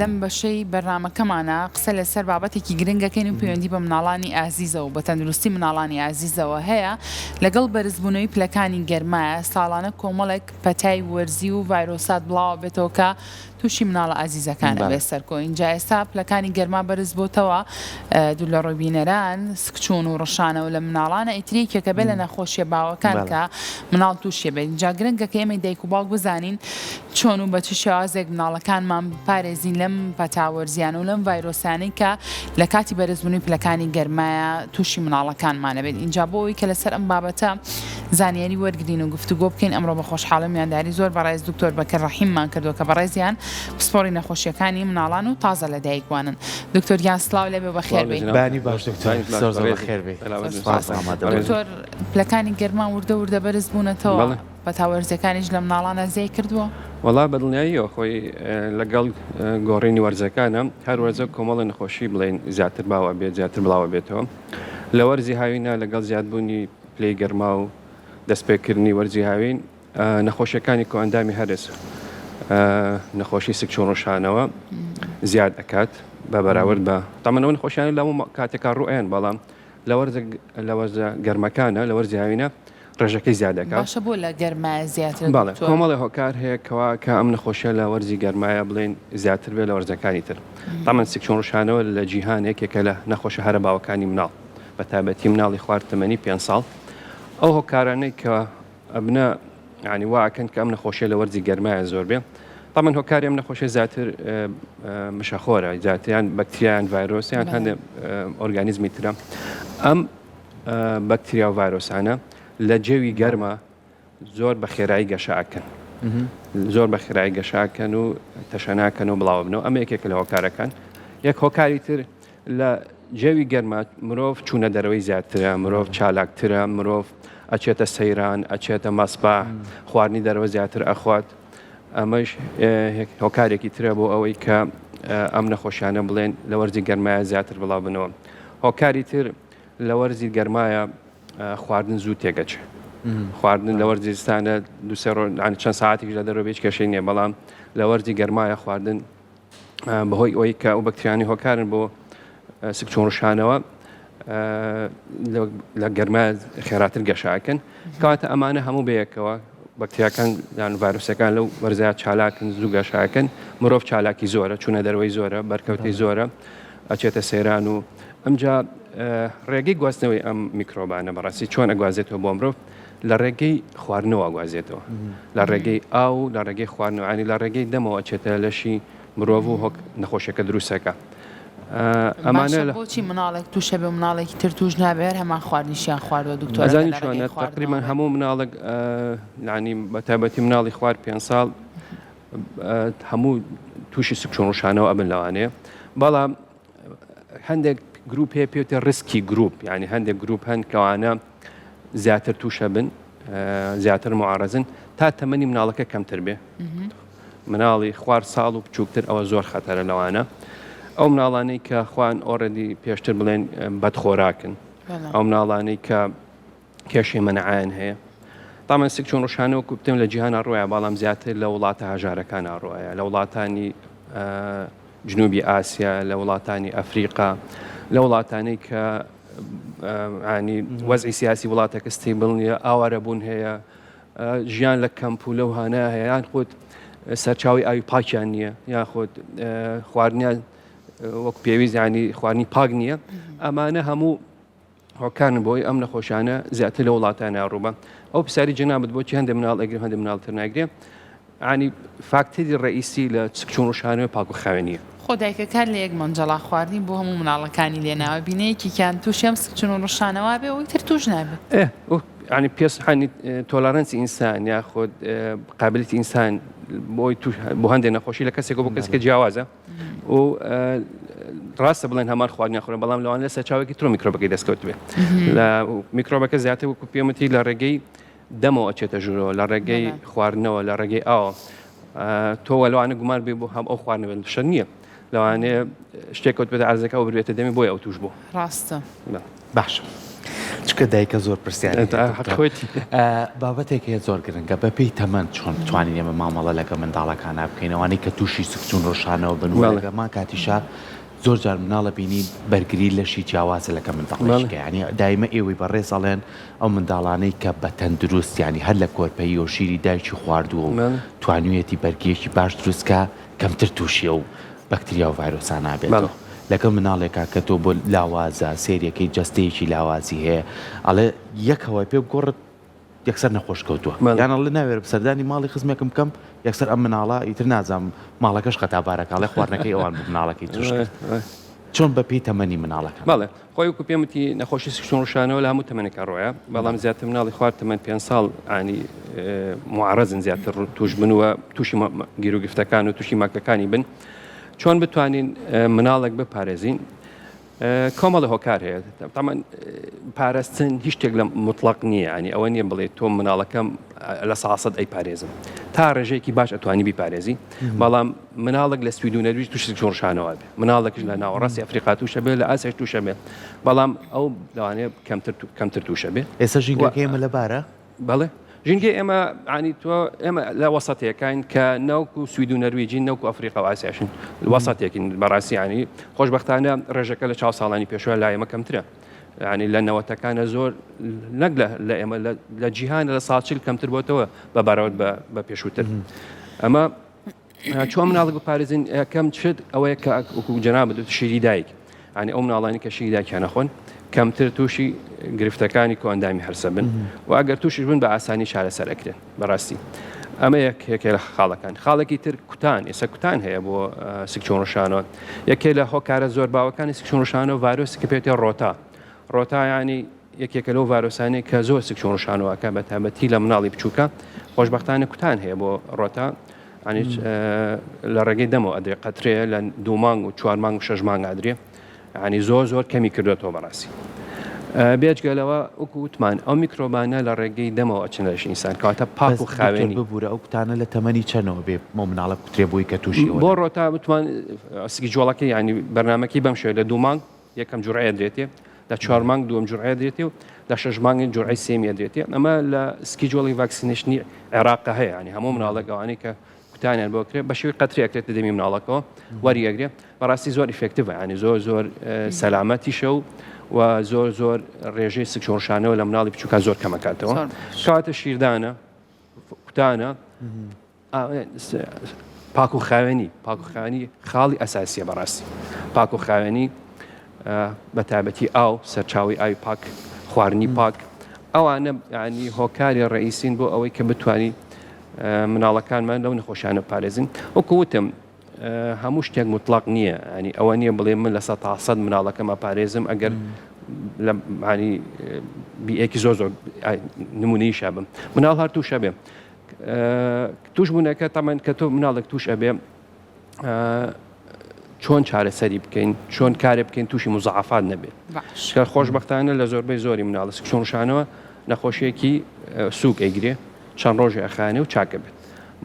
لەم بەشەی بەرنامەکەمانە قسە لەسەر بابەتێکی گرنگەکەین و پەیوەندی بە مناڵانی ئازیزەوە و بە تەندروستی مناڵانی ئازیزەوە هەیە لەگەڵ بەرزبوونەوەی پلەکانی گەرمایە ساڵانە کۆمەڵێک پەتای وەرزی و ڤایرۆسات بڵاوە بێتەوە کە تووشی مناڵە ئازیزەکانە بێ سەرکۆ. اینجا ئێستا پلەکانی گەرما بەرز بۆتەوە دوو لە ڕۆبینەران سکچوون و ڕەشانەوە لە مناڵانە ئیتریکێکە بێ لە نەخۆشیە باوەکان کە مناڵ تووشیە بێت. اینجا گرنگە کە ئێمە دایک و باوک بزانین چۆن و بە چ شێوازێک مناڵەکانمان پارێزین لەم پەتاوەرزیانە و لەم ڤایرۆسانەی کە لە کاتی بەرزبوونی پلەکانی گەرمایە تووشی مناڵەکانمانە بێت. اینجا بۆ ئەوەی کە لەسەر ئەم بابەتە زانیاری وەرگرین و گفتوگۆ بکەین ئەمڕۆ بە خۆشحاڵی میانداری زۆر بەڕێز دکتۆر بەکر ڕەحیممان کردووە کە بەڕێزیان پسپۆڕی نەخۆشیەکانی مناڵان و تازە لە دایکوانن. دکتۆر گیان سڵاو لێبێ بەخێر بێ. بانی باش دکتۆر زۆر بەخێر بێ. دکتۆر پلەکانی گەرما وردە وردە بەرز بوونەتەوە پەتاوەرزەکانیش لە مناڵانە زەی کردووە؟ وەڵا بەدڵنیاییەوە خۆی لەگەڵ گۆڕینی وەرزەکانە هەر وەرزە کۆمەڵی نەخۆشی بڵێن زیاتر باوە بێت زیاتر بڵاوە بێتەوە. لە وەرزی هاوینە لەگەڵ زیادبوونی پلەی گەرما و دەستپێکردنی وەرزی هاوین نەخۆشیەکانی کۆئەندامی هەرس نەخۆشی سکچۆن ڕۆژانەوە زیاد دەکات بە بەراورد بە تەمەنەوە نەخۆشیانە لەمە کاتێکا ڕوئێن بەڵام لە وەرزە گەرمەکانە لە وەرزی هاوینە ڕێژەکەی زیاد دەکات. باشە بۆ لە گەرمای زیاتر بەڵێ کۆمەڵی هۆکار هەیە کەوا کە ئەم نەخۆشیە لە وەرزی گەرمایە بڵێن زیاتر بێت لە وەرزەکانی تر. تەمەن سکچۆن ڕۆژانەوە لە جیهانێکێکە لە نەخۆشە هەرە باوەکانی مناڵ بە تایبەتی مناڵی خوارد تەمەنی 5 ساڵ ئەو هۆکارانەی کە ئەبنە ینی واکەن کە ئەم نەخۆشیە لە وەرزی گەرمایە زۆر بێ. تەمەن هۆکاری ئەم نەخۆشیە زیاتر مشەخۆرە زیاتریان بەکتریان ڤایرۆسیان هەندێک ئۆرگانیزمی ترە. ئەم بەکتریا و ڤایرۆسانە لە جێوی گەرمە زۆر بە خێرایی گەشاکەن زۆر بە خێرایی گەشاکەن و تەشەناکەن و بڵاو بنەوە. ئەمە یەکێک لە هۆکارەکان. یەک هۆکاری تر لە جێوی گەرمە مرۆڤ چوونە دەرەوەی زیاترە، مرۆڤ چالاکترە، مرۆڤ ئەچێتە سەیران، ئەچێتە مەسبە، خواردنی دەرەوە زیاتر ئەخوات. ئەمەش هۆکارێکی ترە بۆ ئەوەی کە ئەم نەخۆشیانە بڵێن لە وەرزی گەرمایە زیاتر بڵاو بنەوە. هۆکاری تر لە وەرزی گەرمایە خواردن زوو تێگەچێ. خواردن لە وەرزی زستانە چەند ساعتێکی لە دەرەوە هیچ کێشەی نییە بەڵام لە وەرزی گەرمایە خواردن بەهۆی ئەوەی کە ئەو بەکتریانی هۆکارن بۆ سکچۆن ڕۆژانەوە لە گەرمای خێراتر گەشاکەن کەواتە ئەمانە هەموو بەیەکەوە بەکتریاکان یان ڤایرۆسەکان لەو وەرزەیە چالاکن زوو گەشاکەن. مرۆڤ چالاکی زۆرە، چوونە دەرەوەی زۆرە، بەرکەوتی زۆرە، ئەچێتە سەیران و ئەمجا ڕێگەی گواستنەوەی ئەم میکرۆبانە بەڕاستی چۆن ئەگوازێتەوە بۆ مرۆڤ لە ڕێگەی خواردنەوە ئەگوازێتەوە، لە ڕێگەی ئاو، لە ڕێگەی خواردنەوەی لە ڕێگەی دەمەوە ئەچێتە لەشی مرۆڤ و هۆک نەخۆشیەکە دروستەکە. ئەمانە بۆچی مناڵێک تووشە بێ مناڵێکی تر توش نابێت هەمان خواردنیشیان خواردوە دکتۆر؟ ئەزانی چۆنە تقریبان هەموو مناڵێک ینی بەتایبەتی مناڵی خوارد 5 ساڵ هەموو تووشی سکچۆن ڕۆژانەوە ئەبن لەوانەیە. بەڵام هەندێک گروپ هەیە پێوتە ڕسکی گروپ، ینی هەندێک گروپ هەن کەوانە زیاتر تووشە بن زیاتر معارەزن تا تەمەنی مناڵەکە کەمتر بێ. مناڵی خوارد ساڵ و بچووکتر ئەوە زۆر خەتەرە لەوانە. ئەو مناڵانەی کە خوان ئۆڕەدی پێشتر بڵێن بەدخۆراکن، ئەو مناڵانەی کە کێشی مەنەعەیان هەیە. تامان سکچۆن ڕۆژانەوە کوبتم لە جیهانە ڕۆیە بەڵام زیاتر لە وڵاتە هەژارەکان ڕۆیە، لە وڵاتانی جنوبی ئاسیا، لە وڵاتانی ئەفریقا، لە وڵاتانەی کە ینی وەزعی سیاسی وڵاتێکە ستیبڵ نیە، ئاوارەبوون هەیە، ژیان لە کەمپ و لەو هانە هەیە، یان خۆت سەرچاوی ئاوی پاکیان نییە، یاخۆت خواردنیان وەک پێویست ینی خواردنی پاک نییە. ئەمانە هەموو هۆکارن بۆی ئەم نەخۆشانە زیاتر لە وڵاتانە ڕووبە. ئەو پرسیاری جەنابەت بۆچی هەندێک مناڵ ئەگرێ هەندێک مناڵتر ناگرێ؟ ینی فاکتەری ڕئیسی لە سکچۆن ڕۆژانەوە پاک و خاوێنیە. خۆ دایکەکان لە یەک مەنجەڵا خواردنی بۆ هەموو مناڵەکانی لێناوە بینەیەکیان تووشێم سکچۆن ڕۆژانەوە بێ ئەوی تر توش نابێت. ینی پێسحانی تۆلەرەنسی ئینسان یاخۆت قابلیتی ئینسان بۆ هەندێک نەخۆشی لە کەسێک بۆ کەسێکە جیاوازە و ڕاستە بڵێن هەمان خواردنیان خۆرە بەڵام لەوان لە سەرچاوێکی ترۆ میکرۆبەکەی دەستکەوت بێ. لە میکرۆبەکە زیاتر وەکو پێمەتی لە ڕێگەی دەمەوە ئەچێتە ژوورەوە، لە ڕێگەی خواردنەوە، لە ڕێگەی ئاوە. تۆوە لەوانە گومان بێ بۆ هەم ئەو خواردنەوە شەر نییە، لەوانەیە شتێک کەوت بێتە ئازەکە و بێتە دەمی بۆی ئەو توش بوو. ڕاستە. باش. چکە دایکە زۆر پرسیان خۆیتی بابەتێک هەیە زۆر گرنگە بەپێی تەمەند چۆن بتوانین ئێمە مامەڵە لەگە منداڵەکانە بکەینەوەی کە تووشی سکچون ڕۆژانەوە بنوەگەمان کاتیشا زۆر جار مناڵە بینی بەرگری لەشی جیاوازە لەکە منداڵشکە ینی دایمە ئێوەی بەڕێز ئەڵێن ئەو منداڵانەی کە بە تەندروست ینی هەر لە کۆرپەی و شیری دایکی خواردووە و توانویەتی بەرگیەکی باش دروستکە کەمتر تووشیە و بەکتریا و ڤایرۆسان نابێت لەگە مناڵێکا کە تۆ بۆ لاوازە سێریەکەی جەستەیەکی لاوازی هەیە ئەڵێ یەکەوەی پێ گۆڕت یەکسەر نەخۆش کەوتووە یانە لە ناوێرە بسەردانی ماڵی خزمێکم بکەم یەکسەر ئەم مناڵە ئیتر نازانم ماڵەکەش قەتابارەکەڵێ خواردنەکەی ئەوان مناڵەکەی توش چۆن بەپێی تەمەنی مناڵەکە بەڵێ خۆی وەکو پێمتی نەخۆشی سکشن ڕۆژانەوە لە هەموو تەمەنێکە ڕۆیە بەڵام زیاتر مناڵی خوارد تەمەن 5 ساڵ ینی معارەزن زیاتر توش بنووە تووشی گیرۆگفتەکان و تووشی ماکەکانی بن چۆن بتوانین مناڵێک بپارێزین کۆمەڵی هۆکار هەیە تامان پاراستن هیچ شتێک لە مطلق نییە ینی ئەوە نییە بڵێ تۆ مناڵەکەم لە ساسەد ئەی پارێزم تا ڕێژەیەکی باش ئەتوانی بیپارێزی بەڵام مناڵێک لە سوید و نەرویج تووشی شۆڕشانەوە بێ مناڵێکش لە ناوەڕاستی ئەفریقا تووشە بێ لە ئاسیاش تووشە بێ بەڵام ئەو لەوانەیە کەمتر تووشە بێ ئێستا ژینگەکە ئێمە لەبارە بەڵێ ژینگە ئێمە ینی تۆ ئێمە لە وەسەتەکەین کە ناوکو سوید و نەرویجین ناوکو ئەفریقا و ئاسیاشن وەسەتێکین بەڕاستی ینی خۆشبەختانە ڕێژەکە لە 4 ساڵانی پێشوە لای ئێمە کەمترە ینی لە نەوەتەکانە زۆر نەک لە ئێمە لە جیهانە لە ساڵ 40 کەمتر بۆتەوە بەبارەوەت بە پێشووتر ئەمە چۆن مناڵک بپارێزین یەکەم شت ئەوەیە کە وەکو جەنابەت شیری دایک ینی ئەو مناڵانی کە شیری دایکیان نەخۆن کەمتر تووشی گرفتەکانی کۆندامی هەرسە بن و ئەگەر تووشیش بن بە ئاسانی چارەسەرەکرێن بەڕاستی ئەمە یەکێک لە خاڵەکان خاڵێکی تر کوتان ئێستا کوتان هەیە بۆ سکچۆن ڕۆژانەوە یەکێک لە هۆکارە زۆر باوەکانی سکچۆن ڕۆژانەوە ڤایرۆسی کە پێوتێ ڕۆتا ینی یەکێکە لەو ڤایرۆسانەی کە زۆر سکچۆن ڕۆژانەوەکە بە تایبەتی لە مناڵی بچووکە خۆشبەختانە کوتان هەیە بۆ ڕۆتا ینی لە ڕێگەی دەمەوە ئەدرێ قەترێ لە 2 مانگ و 4 مانگ و 6 مانگ ئەدرێ ینی زۆر کەمی کردوێتەوە بەڕاستی بێجگەلەوە وەکو وتمان ئەو میکرۆبانە لە ڕێگەی دەمەوە ئەچن لەش ئینسان کاتە پاک و خاوێنی ببوورە ئەو کوتانە لە تەمەنی چەنەوە بێ مناڵە کوترێ بووی کە تووشی بۆ ڕۆتا بتوان سکی جوڵەکە ینی بەرنمەکەی بەم شێ لە 2 مانگ یەکەم جوڕایە درێتێ لە 4 مانگ دووەم جوڕایە درێتێ و لە 6 مانگ جوڕای سێمیە درێتێ ئەمە لە سکی جوڵی ڤاکسینێشنی عێراقە هەیە ینی هەموو مناڵەکەوانی کە کوتانیان بۆ کرێت بە شێوەی قەتری ئەکرێتە دەمی مناڵەکەەوە وەریەگرێ بەڕاستی زۆر ئیفێکتیڤە ینی زۆر سەلامەتیشە و زۆر ڕێژەی سکچۆن ڕۆژانەوە لە مناڵی بچووکە زۆر کەمەکاتەوە کاتە شیردانە کوتانە پاک و خاوێنی خاڵی ئەساسیە بەڕاستی پاک و خاوێنی بە تایبەتی ئاو سەرچاوی ئاوی پاک خواردنی پاک ئەوانە ینی هۆکاری ڕئیسین بۆ ئەوەی کە بتوانی مناڵەکانمان لەو نەخۆشانە پارێزین وەکو وتم هەموو شتێک مطلق نییە ینی ئەوە نییە بڵێ من لە 100% مناڵەکەمە پارێزم ئەگەر ینی بیئێکی زۆر نمونەی شابم مناڵ هەر تووشە بێ توش بوونەکە تەمەەن کە تۆ مناڵێک توش ئەبێ چۆن چارەسەری بکەین چۆن کارێ بکەین تووشی مزعفات نەبێت کە خۆشبەختانە لە زۆربەی زۆری مناڵە سکچۆن ڕۆژانەوە نەخۆشیەکی سووک ئەیگرێ چەند ڕۆژی ئەخانێ و چاکە بێت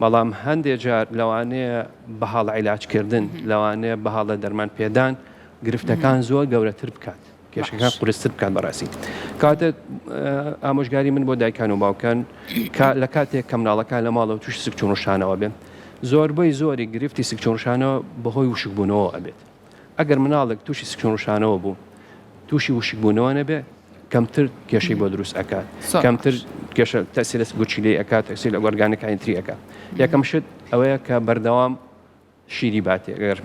بەڵام هەندێک جار لەوانەیە بەهاڵە عیلاجکردن لەوانەیە بەهاڵە دەرمان پێدان گرفتەکان زۆر گەورەتر بکات کێشەکان قورستر بکات بەڕاستی کاتە ئامۆژگاری من بۆ دایکان و باوکان لە کاتێک کە مناڵەکان لە ماڵەوە تووشی سکچۆن ڕۆژانەوە بێن زۆربەی زۆری گرفتی سکچۆن ڕۆژانەوە بەهۆی وشکبوونەوە ئەبێت ئەگەر مناڵێک تووشی سکچۆن ڕۆژانەوە بوو تووشی وشکبوونەوە نەبێ کەمتر کێشەی بۆ دروست ئەکات کەمتر کێشە تەسیل گوچیلەی ئەکات تەسیل لە گۆرگانەکانی تری ئەکات یەکەم شت ئەوەیە کە بەردەوام شیری باتێ ئەگەر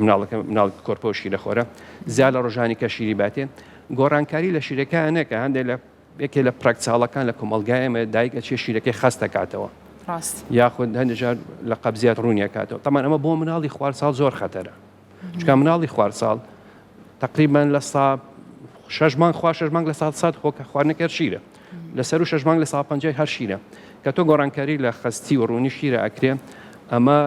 مناڵ کۆرپۆ شیرە خۆرە زیاد لە ڕۆژانی کە شیری باتێ گۆڕانکاری لە شیرەکانەکە هەندێک لە یەکێ لە پراکتساڵەکان لە کۆمەڵگای ئێمە دایکە چێ شیرەکەی خەست دەکاتەوە یاخود هەندێک جار لە قەبزیات ڕوونیەکاتەوە تەمان ئەمە بۆ مناڵی خواردساڵ زۆر خەتەرە چکە مناڵی خواردساڵ تقریبان لە 6 مانگ لە 100 خۆکە خواردنەکە شیرە لەسەر و 6 مانگ لە 150 هەر شیرە کە تۆ گۆڕانکاری لە خەستی و ڕوونی شیرە ئەکرێ ئەمە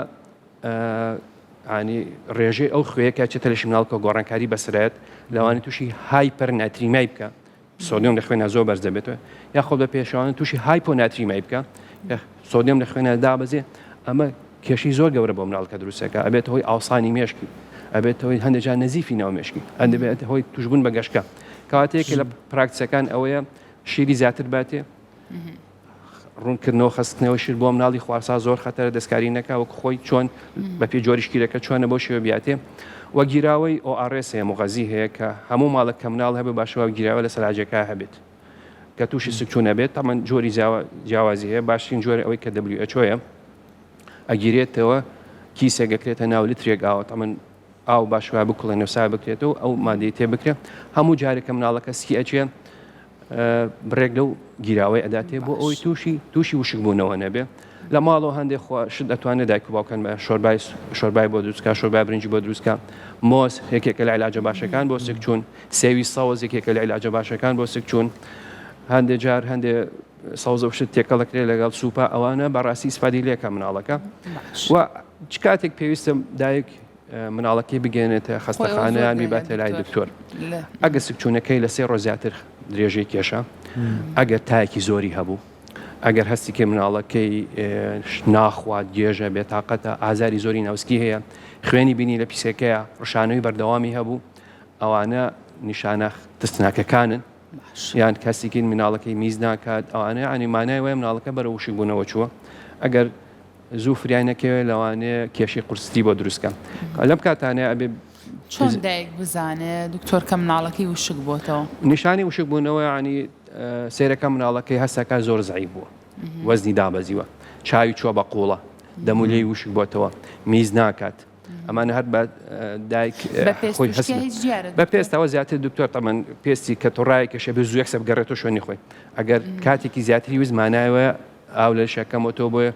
ینی ڕێژەی ئەو خوێیەکە چێتە لەشی مناڵکە گۆڕانکاری بەسرێت لەوانی تووشی هایپەر ناتریمای بکە سۆدیۆم لە خوێنە زۆر بەرز دەبێتەوە یاخۆ بە پێشەوانە تووشی هایپۆ ناتریمای بکە سۆدیۆم لە خوێنە دابەزێ ئەمە کێشی زۆر گەورە بۆ مناڵکە دروستەکە ئەبێت هۆی ئاوسانی مێشکی ئەبێت هۆی هەندێکجار نەزیفی ناو مێشکی هەندێت هۆی توشبوون بە گەشتکە کاتێکی لە پراکتسەکان ئەوەیە شیری زیاتر باتێ ڕوونکردنەوە خستنەوە شیر بۆ مناڵی خوارسا زۆر خەتەرە دەستکاری نەکا وەک خۆی چۆن بە پێ جۆری شکیرەکە چۆنە بۆ شێوە بیاتێ وە گیراوەی ORS هەیە مغەزی هەیە کە هەموو ماڵک کە مناڵ هەبێ باشەوە گیراوە لە سەلاجەکە هەبێت کە تووشی سکچوونە بێت تامان جۆری جیاوازی هەیە باشترین جۆری ئەوەی کە WHO ئەگیرێتەوە کیسێک گەکرێتە ناو لترێک ئاوە تامان ئاو باشوە بکڵێ نووسا بکرێتەوە ئەو مادەی تێ بکرێت هەموو جارێکە مناڵەکە سکی ئەچێ بڕێک لەو گیراوەی ئەداتێ بۆ ئەوەی تووشی وشک بوونەوە نەبێ لە ماڵەوە هەندێک شت دەتوانێت دایک و باوکەن بە شۆربای بۆ دروستکە شۆربای برنجی بۆ دروستکە مۆز یەکێکە لە عیلاجە باشەکان بۆ سکچوون سێوی سەوز یەکێکە لە عیلاجە باشەکان بۆ سکچوون هەندێک جار هەندێک سەوزە شت تێکەڵەکرێت لەگەڵ سوپا ئەوانە بەڕاستی سپادی لێکە مناڵەکە و چ کاتێک پێویستە دایک مناڵەکەی بگەێنێتە خەستەخانەیان میباتە لای دکتۆر ئەگە سکچوونەکەی لە 3 ڕۆژ زیاتر درێژەی کێشە ئەگەر تایەکی زۆری هەبوو ئەگەر هەستیکە مناڵەکەی ناخوات گێژە بێتاقەتە ئازاری زۆری ناوسکی هەیە خوێنی بینی لە پیسەکەیە ڕشانەوەی بەردەوامی هەبوو ئەوانە نیشانە تستناکەکانن یان کەسێکی مناڵەکەی میز ناکات ئەوانە ئەنیمانای وایە مناڵەکە بەرە وشک بوونەوە چووە ئەگەر زوو فریای نەکەوێت لەوانەیە کێشی قورستی بۆ دروستکە لەم کاتانەیە ئەبێ چۆن دایک بزانێت دکتۆر کە مناڵەکەی وشک بۆتەوە نیشانی وشک بوونەوە ینی سێرەکە مناڵەکەی هەستەکە زۆر زعیب بووە وەزنی دابەزیوە چاوی چوە بە قوڵە دەمولەی وشک بۆتەوە میز ناکات ئەمانە هەر بە دایک خۆی بە پێستەوە زیاتر دکتۆر تەمەەن پێستی کە تۆڕای کەشە بێ زوو یەکسە بگەڕێتەوە شوێنی خۆی ئەگەر کاتێکی زیاتری وزمانایەوە ئاو لە شەکەمەوە بۆیە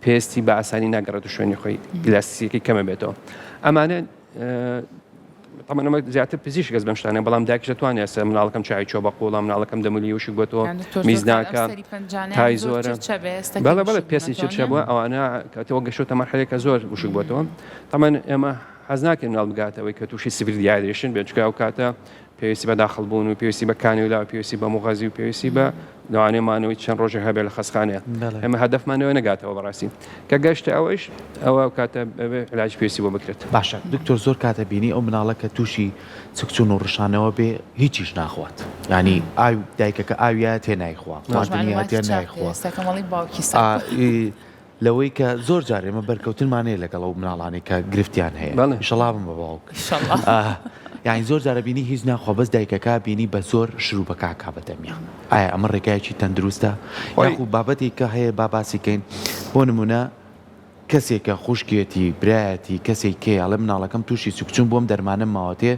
پێستی بە ئاسانی ناگەڕێت و شوێنی خۆی گلاسیەکەی کەمە بێتەوە ئەمانە تەمەنەمە زیاتر پزیش گەز بەم شتانە بەڵام دایک دەتوانێت ئێستا مناڵەکەم چای چۆ بە قوڵام مناڵەکەم دەمولی وشک بۆتەوە میز ناکە تای زۆرە بەڵێ پێستی چرچە بووە ئەوانە کاتەوە گەشتە مەرحەلێکە زۆر وشک بۆتەوە تەمەن ئێمە حەز ناکەین مناڵ بگاتەوەی کە تووشی سیڤیل دیهایدرێشن بێت چکە ئەو کاتە پێویستی بە داخڵبوون و پێویستی بە کانیولا و پێویستی بە مغەزی و پێویستی بە لەوانەیەمانەوەی چەند ڕۆژێک هەبێت لە خەسخانەیە ئێمە هەدەفمانەوە نەگاتەوە بەڕاستی کە گەشتە ئەوەش ئەوە کاتە علاج پێویستی بۆ بکرێت باشە دکتۆر زۆر کاتە بینی ئەو مناڵەکە تووشی چکچوون و ڕشانەوە بێ هیچیش ناخوات ینی ئاو دایکەکە ئاویە تێ نایخوا خواردنیە تێ نایخوا لەوەی کە زۆر جار ئێمە بەرکەوتنمانەیە لەگەڵ ئەو مناڵانی کە گرفتیان هەیە ئینشەڵا بم بە باوک یعنی زۆر جارە بینی هیچ ناخوا بەس دایکەکە بینی بە زۆر شروبەکە کا بەدەمیان ئایا ئەمە ڕێگایەکی تەندروستە یاخو بابەتی کە هەیە باباسیکەین بۆ نمونە کەسێکە خوشکێتی برایەتی کەسێک کێ ئەڵێ مناڵەکەم تووشی سوکچوون بۆم دەرمانم ماوەتێ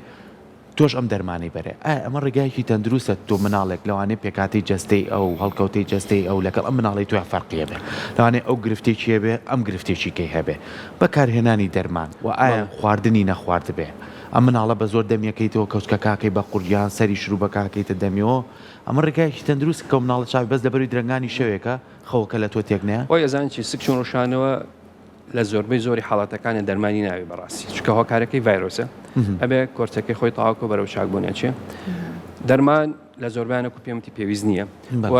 تۆش ئەم دەرمانی بەرێ ئەمە ڕێگایەکی تەندروستە تۆ مناڵێک لەوانەیە پێکاتی جەستەی ئەو هەڵکەوتەی جەستەی ئەو لەگەڵ ئەم مناڵی توی فەرقیە بێ لەوانەیە ئەو گرفتێکیە بێ ئەم گرفتێکی کەی هەبێ بەکارهێنانی دەرمان و ئایا خواردنی نەخوارد بێ ئەم مناڵە بە زۆر دەمیەکەیتەوە کەوچکە کاکەی بە قورجیان سەری شروع بە کاکەیتە دەمیەوە ئەمە ڕێگایەکی تەندروست کە مناڵە چاوی بەس لەبەروی درەنگانی شەوێکە خەوەکە لە تۆ تێک نەیە ئەوی ئەزانکی سکچوون ڕۆشانەوە لە زۆربەی زۆری حاڵاتەکانی دەرمانی ناوی بەڕاستی چکە هۆکارەکەی ڤایرۆسە ئەبێ کۆرتەکەی خۆی تاواکۆ بەرەو چاکبوونێچێ دەرمان لە زۆربیانە پێمەتی پێویست نییە و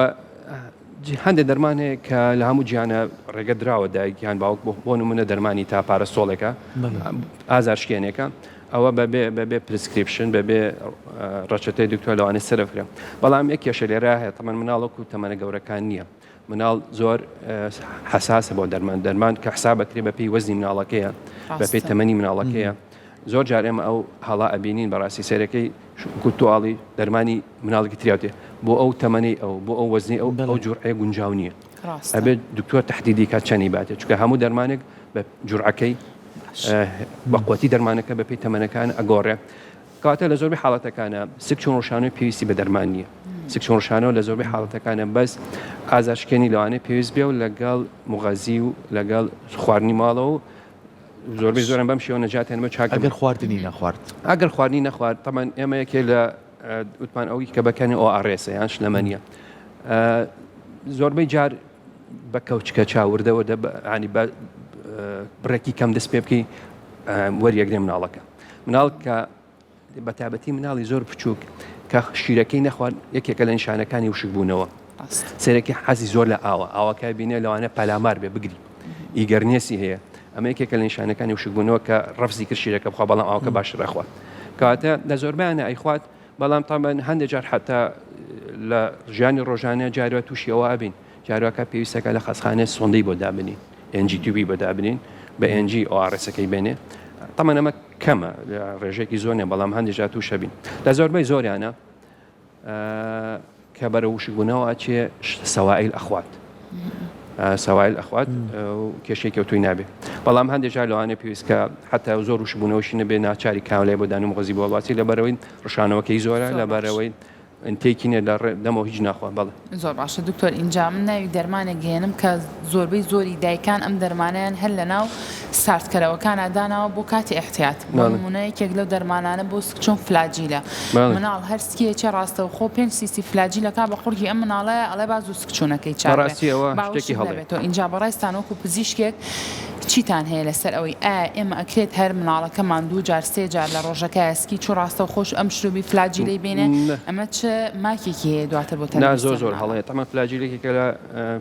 هەندێک دەرمان هەیە کە لە هەموو گیانە ڕێگە دراوە دایکیان باوک بۆ نمونە دەرمانی تا پارەستۆڵێکە ئازارشکێنێکە ئەوە بەبێ پرسکریپشن بەبێ ڕەچەتەی دکتۆر لەوانێ سەرفرێ بەڵام یەک کێشە لێرە هەیە تەمەن مناڵەکو تەمەنە گەورەکان نییە مناڵ زۆر حساسە بۆ دەرمان کە حسابەکرێ بە پێی وەزنی مناڵەکەیە بە پێی تەمەنی مناڵەکەیە زۆر جار ئێمە ئەو هەڵا ئەبینین بەڕاستی سەرەکەی کوتواڵی دەرمانی مناڵێکی تریاوتێ بۆ ئەو تەمەنی ئەو بۆ ئەو وەزنی ئەو جورعەیە گونجاو نییە ئەبێت دکتۆر تەحدیدی کات چەنی باتێت چکە هەموو دەرمانێک بە جورعەکەی بەقوەتی دەرمانەکە بە پێی تەمەنەکان ئەگۆڕێ کاتە لە زۆربەی حاڵەتەکانە سکچوون ڕۆشانەوەی پێویستی بە دەرمان نییە سکچوون ڕۆشانەوە لە زۆربەی حاڵەتەکانە بەس ئازارشکێنی لەوانەیە پێویست بێ و لەگەڵ مغەزی و لەگەڵ خواردنی ماڵەوە زۆربەی زۆرم بەم شێوە نەجاتێنمە چاک ئەگەر خواردنی نەخوارد ئەگەر خواردنی نەخوارد تەمان ئێمە یەکێ لە وتمان ئەوی کە بەکەنی ORS یان شلەمەنیە زۆربەی جار بە کەوچکە چاوردەوە ینی بڕێکی کەم دەست پێ بکەی وەریەگرێ مناڵەکە مناڵ کە بەتابەتی مناڵی زۆر بچووک کە شیرەکەی نەخوارد یەکێکە لە نیشانەکانی وشک بوونەوە سەرەکی حەزی زۆر لە ئاوەکە بینێ لەوانە پەلامار بێ بگری ئیگەرنێسی هەیە ئەمە یەکێکە لە نیشانەکانی وشک بوونەوە کە ڕەفزی کرد شیرەکە بخوا بەڵام ئاوەکە باشتر ئەخوات کەواتە لە زۆربیانە ئەیخوات بەڵام تامان هەندێک جار حتا لە ژیانی ڕۆژانە جارێ تووشیەوە ئابین جارواکە پێویستەکە لە خەسخانە سۆندەی بۆ دابنین NG-TV بۆ دابنین بە NG ORS-ەکەی بێنێ تەمەن ئەمە کەمە ڕێژێکی زۆر نیە بەڵام هەندێک جار تووشە بین لە زۆربەی زۆریانە کە بەرە وشکبوونەوە ئەچێ سەوائل ئەخوات سەوائل ئەخوات کێشەی کەوتوی نابێت بەڵام هەندێک جار لەوانێ پێویستکە حتا زۆر وشبوونەوەشی نەبێ ناچاری کاملێ بۆ دانم غەزی بۆ وڵاتی لەبەرەوەی ڕشانەوەکەی زۆرە لەبەرەوەی ئەنتێکی لە دەمەوە هیچ ناخواان بەڵێ زۆر باشە دکتۆر اینجا من ناوی دەرمانێک گەێنم کە زۆربەی زۆری دایکان ئەم دەرمانیان هەر لە ناو ساردکەرەوەکانە داناوە بۆ کاتی احتیات نمونەیەکێک لەو دەرمانانە بۆ سکچۆن فلاجیلە مناڵ هەر سکیەکێ ڕاستەوە خۆ 5 سیسی فلاجیلەکە بە قورگی ئەم مناڵەیە ئەڵێ باز و سکچوونەکەی چاڕێتەوە اینجا بەڕێستان وەکو پزیشکێک چیتان هەیە لەسەر ئەوەی ئێمە ئەکرێت هەر مناڵەکەمان 2 جار 3 جار لە ڕۆژەکە ئەسکی چوو ڕاستە خۆش ئەم شروبی فلاجیلەی بێنێ ئەمە چ ماکێکی هەیە دواتر بۆ زۆر زۆر هەڵەیە ئەمە فلاجیلێکێکە لە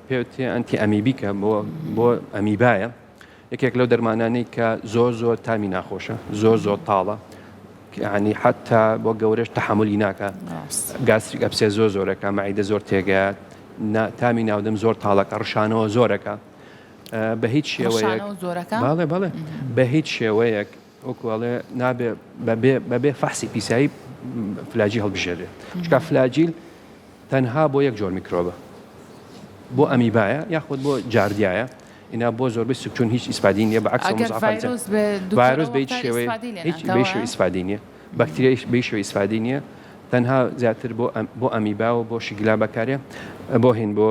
پێوتێ ئەنتی ئەمیبیکە بۆ ئەمیبایە یەکێک لەو دەرمانانەی کە زۆر تامی ناخۆشە زۆر تاڵە ینی حتا بۆ گەورەش تەحملی ناکە گاستریک ئەپسێ زۆرەکە مەعیدە زۆر تێگات تامی ناودەم زۆر تاڵەکە ڕشانەوە زۆرەکە بە هیچ شێوەیەک بەڵێ بە هیچ شێوەیەک وەکوڵێ نابێ بەبێ فەحسی پیسایی فلاجی هەڵبژێرێ چکە فلاجیل تەنها بۆ یەک جۆر میکرۆبە بۆ ئەمیبایە یاخود بۆ جاردیایە اینا بۆ زۆربەی سکچوون هیچ ئیسپادی نییە بەعکس ڤایرۆس بە هیچ شێوەیە هیچ بێشێ ئیسپادی نییە بەکتریایش بێشێ ئیسپادی نییە تەنها زیاتر بۆ ئەمیبا و بۆ شیگلا بەکارێ بۆ هین بۆ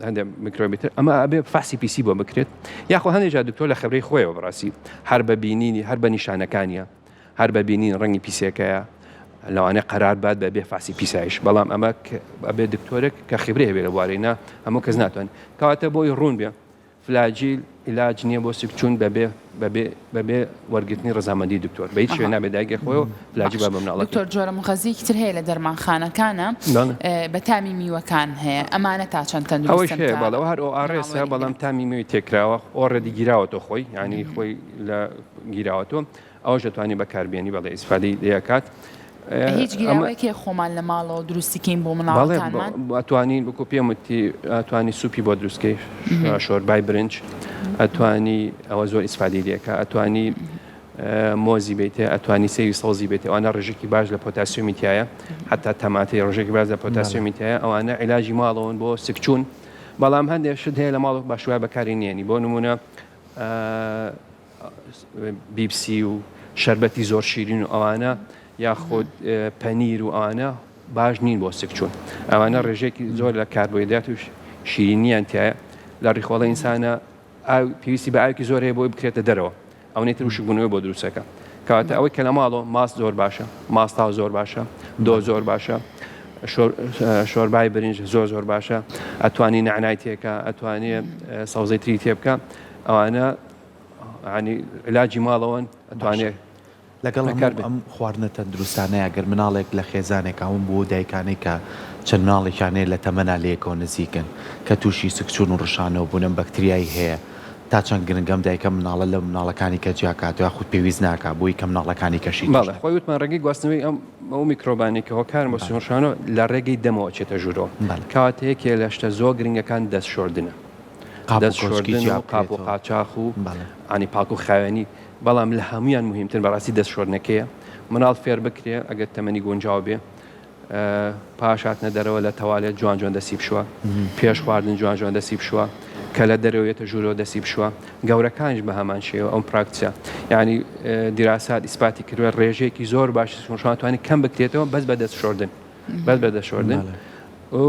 هەندێک میکرۆبیتر ئەمە ئەبێ فاسی پیسی بۆ بکرێت یاخۆ هەندێک جا دکتۆر لە خبرەی خۆیەوە بڕاستی هەر بە بینینی هەر بە نیشانەکانیە هەر بە بینین ڕەنگی پیسەکەیە لەوانەیە قەرار بات بە بێ فاسی پیسایش بەڵام ئەمە ئەبێ دکتۆرێک کە خبرەی هەبێ لە بوارەیە هەموو کەس ناتوانێت کەواتە بۆی ڕوون بێ فلاجیل علاج نییە بۆ سکچوون بەبێ وەرگرتنی ڕزامەندی دکتۆر بە هیچ شوێ نابێت دایکێ خۆی و فلاجی بە مناڵەت دکتۆر جۆرە مخەزیەکی تر هەیە لە دەرمانخانەکانە بە تامی میوەکان هەیە ئەمانە تا چەند تەندروستن هەیە بەڵەوە هەر ئۆڕێسە بەڵام تامی میوەی تێکراوە ئۆڕێدی گیراوەتەوە خۆی ینی خۆی لە گیراوەتەوە ئەوەش دەتوانێت بەکاربیێنی بەڵێ ئیسفادەی دەکات هیچ گیراوەیەکی خۆمان لە ماڵەوە دروستیکەین بۆ مناڵەکانمان ئەتوانین بکو پێموتی ئەتوانی سوپی بۆ دروستکەی شۆربای برنج ئەتوانی ئەوە زۆر ئیسفادی لێکە ئەتوانی مۆزی بێتێ ئەتوانی سەوی سەوزی بێتێ ئەوانە ڕێژێکی باش لە پۆتاسیۆمی تایە حتا تەماتی ڕێژێکی باش لە پۆتاسیۆمی تایە ئەوانە عیلاجی ماڵەوەن بۆ سکچوون بەڵام هەندێک شت هەیە لە ماڵ باشوای بەکاری نێنی بۆ نمونە بیبسی و شەربەتی زۆر شیرین و ئەوانە یاخود پەنیر و ئەوانە باش نین بۆ سکچوون ئەوانە ڕێژێکی زۆر لە کاربۆیدات و شیرینیان تایە لە ڕیخۆڵە ئینسانە پێویستی بە ئاوکی زۆر هەیە بۆی بکرێتە دەرەوە ئەو نێتر وشکبوونەوەی بۆ دروستەکە کەواتە ئەوەی کە لە ماڵەوە ماست زۆر باشە ماستا زۆر باشە دۆ زۆر باشە شۆربای برنج زۆر باشە ئەتوانی نعنای تێکە ئەتوانێت سەوزەی تری تێ بکە ئەوانە ینی علاجی ماڵەوەن ئەتوانێت لەگەڵ ئەم خواردنە تەندروستانەیە ئەگەر مناڵێک لە خێزانێک ئەوم بۆ دایکانەی کە چەند مناڵێکیانەیە لە تەمەنا لەیەکەوە نزیکن کە تووشی سکچوون و ڕشانەوە بوونم بەکتریایی هەیە تا چەند گرنگەم دایکە مناڵە لە مناڵەکانی کە جیاکات یا خود پێویست ناکە بۆی کە مناڵەکانی کەشی خۆی وتمان ڕێگەی گواستنەوەی ئەو میکرۆبانێکەوە کارم بە سوڕشانەوە لە ڕێگەی دەمەوە چێتە ژوورەوە کەواتەیەکێ لە شتە زۆر گرنگەکان دەست شۆردنە دەست شۆردن و قاپ و قاچاق و ئانی پاک و خاوێنی بەڵام لە هەمویان مهمتر بەڕاستی دەست شۆردنەکەیە مناڵ فێر بکرێ ئەگەر تەمەنی گۆنجاو بێ پاش هاتنە دەرەوە لە تەوالێت جوان دەسی بشوە پێش خواردن جوان دەسی بشوە کە لە دەرەوەیەتە ژوورەوە دەسی بشوە گەورەکانش بە هەمان شێوە ئەم پراکتیە یعنی دیراسات ئیسپاتی کردووە ڕێژەیەکی زۆر باش شوانتوانی کەم بکرێتەوە بەس بە دەست شۆردن بەس بە دەست شۆردن و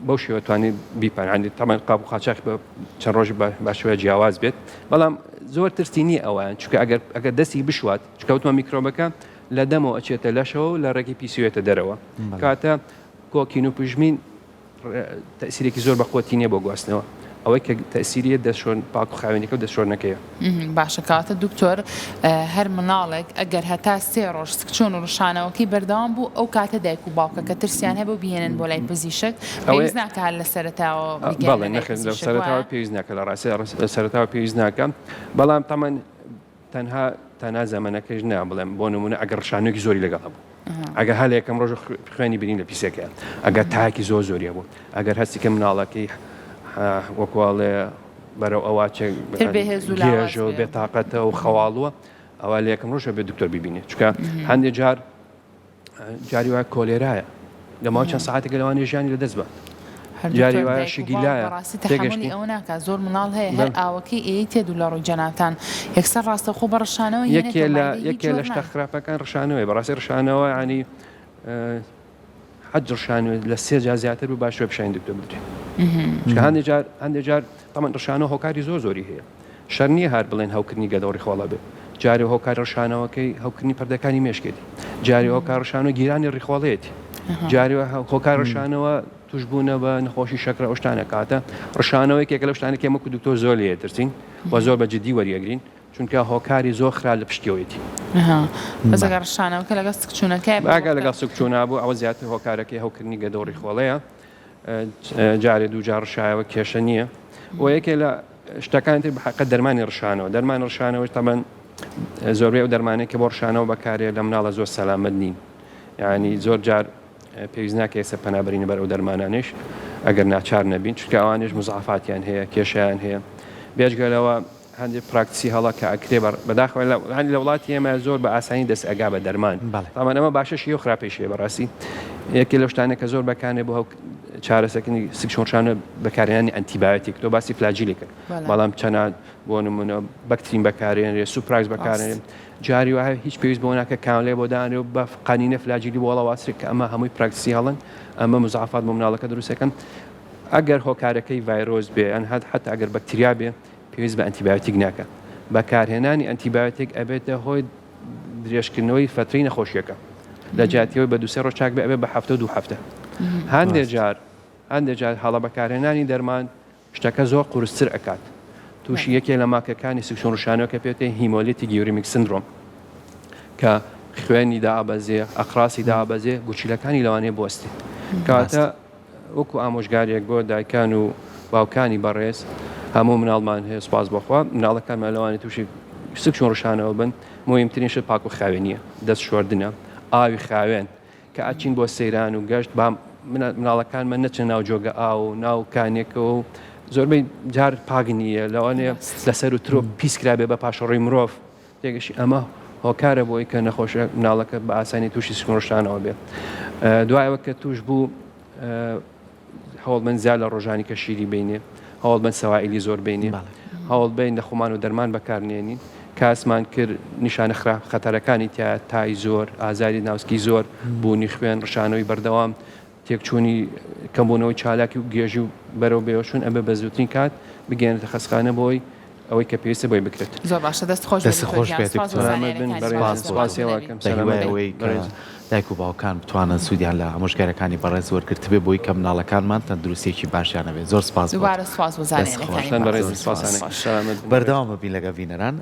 بەو شێوە توانی بیپەرانی تەمان قاپ و قاچاق بە چەند ڕۆژی باشوە جیاواز بێت بەڵام زۆر ترسی نییە ئەوان چکە ئەگەر دەستی بشوات چکەوتمە میکرۆبەکە لە دەمەوە ئەچێتە لەشەوە لە ڕێگی پیسوێتە دەرەوە کاتە کۆکین و پژمین تەسیرێکی زۆر بەخۆتی نییە بۆ گواستنەوە ئەوەی کە تەسیریە دەستشۆن پاک و خاوێنەکە و دەستشۆرنەکەیە باشە کاتە دکتۆر هەر مناڵێک ئەگەر هەتا 3 ڕۆژ سکچۆن و ڕشانەوەکەی بەردەوام بوو ئەو کاتە دایک و باوکە کە ترسیان هەبە بێنن بۆ لای پزیشک پێویست ناکە لە سەرەتاوە سەرەتاوە پێویست ناکە لە ڕاستی سەرەتاوە پێویست ناکە بەڵام تەمەەن تەنها زەمانەکەش نا بڵێم بۆ نمونە ئەگەر ڕشانێکی زۆری لەگەڵ هەبوو ئەگە هەلێکم ڕۆژ خوێنی بینین لە پیسەکە ئەگەر تاکی زۆریە بوو ئەگەر هەستیکە مناڵەکەی وەکواڵێ بەرەو ئەوواچێ گێژە و بێتاقەتە و خەواڵوە ئەوە لە یەکەم ڕۆژە بێ دکتۆر ببینێت چکە هەندێک جاری وایە کۆلێرایە لەماوە چەند ساعتێک لەوانێ ژیانی لە دەست بات جاری وایە شگیلایە تێگەشتی ئەو ناکە زۆر مناڵ هەیە هەر ئاوەکەی ئێ تێدو لە ڕووی جەنابان یەکسەر ڕاستە خۆ بە ڕشانەوە یەکێ لە شتە خراپەکان ڕشانەوەی بەڕاستی ڕشانەوە ینی حەج ڕشانوێ لە سێ جا زیاتر و باشوێ پیشانی دکتۆر بدرێت هەندێک جار تەمەن ڕشانەوە هۆکاری زۆری هەیە شەر نییە هەر بڵێن هەوکردنی گەدەوڕی خۆڵە بێت جاری هۆکار ڕشانەوەکەی هەوکردنی پەردەکانی مێشکێتی جاری هۆکار ڕشانەوە گیرانی ڕیخۆڵێتی جاری هۆکار ڕشانەوە توشببوونە بە نەخۆشی شەکرە ئەوشتانە کاتە ڕشانەوەی کێکە لە شتانە کێمەکو دکتۆر زۆر لێترسین و زۆر بە جددی وەریەگرین چونکە هۆکاری زۆر خرا لە پشتیەوەیەتی بەزەگە ڕشانەوەکە لەگە سکچوونەکە ئاگە لەگەڵ سکچوونا بوو ئەوە زیاتر هۆکارەکەی هەوکردنی گەدەوڕی خۆڵەیە جارێ دوو جار ڕشایەوە کێشە نییە و یەکێ لە شتەکان تر بەحقە دەرمانی ڕشانەوە دەرمان ڕشانەوەش تەمەەن زۆربەی ئەو دەرمانێک کە بۆ ڕشانەوە بەکارێ لە مناڵە زۆر سەلامەت نین یعنی زۆر جار پێویست ناکە ئێستا پەنابەرینە بەر ئەو دەرمانانش ئەگەر ناچار نەبین چونکە ئەوانش مزعفاتیان هەیە کێشیان هەیە بێژگەلەوە هەندێک پراکتسی هەڵا کە ئەکرێ بەداخەوە هەندی لە وڵاتی ئێمە زۆر بە ئاسانی دەست ئەگا بە دەرمان تامان ئەمە باشەشی و خراپێشیە بەڕاستی یەکێ لە شتانە کە زۆر بەکانێ بۆ چارەسەکردنی سکشۆنشانە بەکارێنانی ئەنتیبایۆتیک تۆ باسی فلاجیلی کرد بەڵام چەند بۆ نمونە بەکترین بەکارێنرێ سوپراکس بەکارێن جاری وایە هیچ پێویست بۆ ناکە کاملێ بۆ دانێ و بە قانینە فلاجیلی بۆڵە واسرێک کە ئەمە هەمووی پراکتسی هەڵن ئەمە مزعفات بۆ مناڵەکە دروستەکەن ئەگەر هۆکارەکەی ڤایرۆز بێ ئەن حتا ئەگەر بەکتریا بێ پێویست بە ئەنتیبایۆتیک ناکە بەکارهێنانی ئەنتیبایۆتیک ئەبێتە هۆی درێژکردنەوەی فترەی نەخۆشیەکە لە جاتیەوەی بە دووسێ ڕۆژ چاک بێ ئەبێ بە هەفتە دوو هەفتە هەندێک جار هەڵە بەکارهێنانی دەرمان شتەکە زۆر قورستر ئەکات تووشی یەکێ لە ماکەکانی سکشۆن ڕشانەوەکە پێوتێ هیمۆلیتی گیوریمیک سندرۆم کە خوێنی دابەزێ ئەقراسی دابەزێ گوچیلەکانی لەوانەیە بوەستی کاتە وەکو ئامۆژگاریەک بۆ دایکان و باوکانی بەڕێز هەموو مناڵمان هەیە سوپاس بەخوا مناڵەکانمان لەوانێت تووشی سکشۆن ڕشانەوە بن مهمترین شت پاک و خاوێنیە دەست شۆردنە ئاوی خاوێن کە ئاچین بۆ سەیران و گەشت مناڵەکانمان نەچن ناو جۆگە ئاو و ناو کانێکەوە و زۆربەی جار پاک نییە لەوانەیە لەسەر و ترۆ پیسکرابێ بە پاشەڕۆی مرۆڤ تێگەشی ئەمە هۆکارە بۆی کە نەخۆشە مناڵەکە بە ئاسانی تووشی سکشۆن ڕشانەوە بێت دوایەوە کە توش بوو هەوڵبن زیاد لە ڕۆژانی کە شیری بینێ هەوڵبن سەوائیلی زۆر بینێ هەوڵبین لە خۆمان و دەرمان بەکارنێنین کاسمان کرد نیشانە خەتەرەکانی تای زۆر ئازاری ناوسکی زۆر بوونی خوێن ڕشانەوەی بەردەوام تێکچوونی کەمبوونەوەی چالاکی و گێژی و بەرەو بێوەشون ئەبێ بە زووترین کات بگەێنێتە خەسخانە بۆی ئەوەی کە پێویستە بۆی بکرێت زۆر باشە دەست خۆش دایک و باوکان بتوانن سوودیان لە ئامۆژگارەکانی بەڕێز وەرگرت بێ بۆی کە مناڵەکانمان تەندروستێکی باشیانەوێت زۆر سپاس بەردەوام ببین لەگە ڤینەران